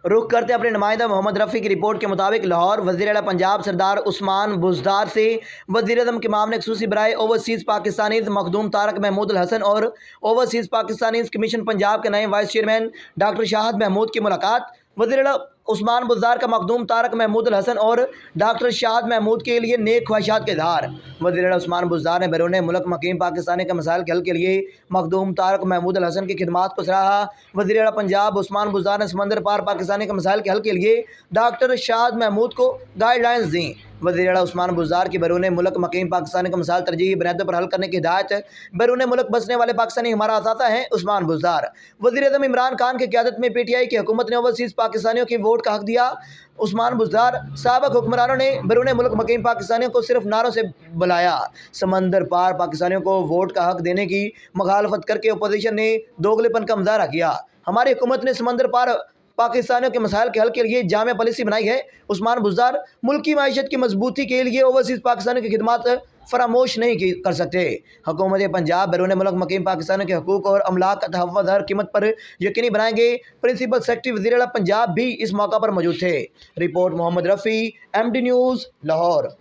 रुख करते अपने नुमाइंदा मोहम्मद रफ़ी की रिपोर्ट के मुताबिक लाहौर वज़ीर आला पंजाब सरदार उस्मान बुज़दार से वज़ीर-ए-आज़म के मामले ख़ुसूसी बराए ओवरसीज़ पाकिस्तानीज़ मखदूम तारक महमूद अल हसन और ओवरसीज़ पाकिस्तानीज़ कमीशन पंजाब के नए vice chairman doctor Shahid Mahmood की मुलाकात। वज़ीर आला उस्मान बुज़दार का मखदूम तारक महमूद अल हसन और डॉक्टर शाहिद महमूद के लिए नेक ख्वाहिशात के इज़हार। वज़ीर आला उस्मान बुज़दार ने बैरून मुल्क मुक़ीम पाकिस्तानी के मसाइल के हल के लिए मखदूम तारक महमूद अल हसन की खिदमात को सराहा। वज़ीर आला पंजाब उस्मान बुज़दार ने समंदर पार पाकिस्तानी के मसाइल के हल के लिए डॉक्टर शाहिद महमूद को गाइडलाइंस दी। वज़ीर आला उस्मान बुज़दार की बैरून मुल्क मुक़ीम पाकिस्तानी का मसाइल तरजीही बुनियादों पर हल करने की हिदायत। बैरून मुल्क बसने वाले पाकिस्तानी हमारा असासा हैं उस्मान बुज़दार। वज़ीर-ए-आज़म इमरान खान की क़यादत में PTI की हुकूमत ने ओवरसीज़ पाकिस्तानियों की वोट का हक़ दिया। उस्मान बुज़दार साबिक़ हुक्मरानों ने बैरून मुल्क मुक़ीम पाकिस्तानियों को सिर्फ नारों से बुलाया। समंदर पार पाकिस्तानियों को वोट का हक़ देने की मुखालफत करके अपोजिशन ने दोगलेपन का मुज़ाहरा किया। हमारी हुकूमत ने समंदर पार पाकिस्तानियों के मसाइल के हल के लिए जामे पॉलिसी बनाई है। उस्मान बुज़दार मुल्क की माईशत की मजबूती के लिए ओवरसीज़ पाकिस्तानियों की खिदमात फरामोश नहीं कर सकते। हुकूमत पंजाब बैरून मुल्क मुक़ीम पाकिस्तानियों के हकूक़ और अमलाक का तहफ़्फ़ुज़ हर कीमत पर यकीनी बनाएंगे। प्रिंसिपल सेक्रेटरी वज़ीर आला पंजाब भी इस मौका पर मौजूद थे। Report Mohammad Rafi, MD news, Lahore.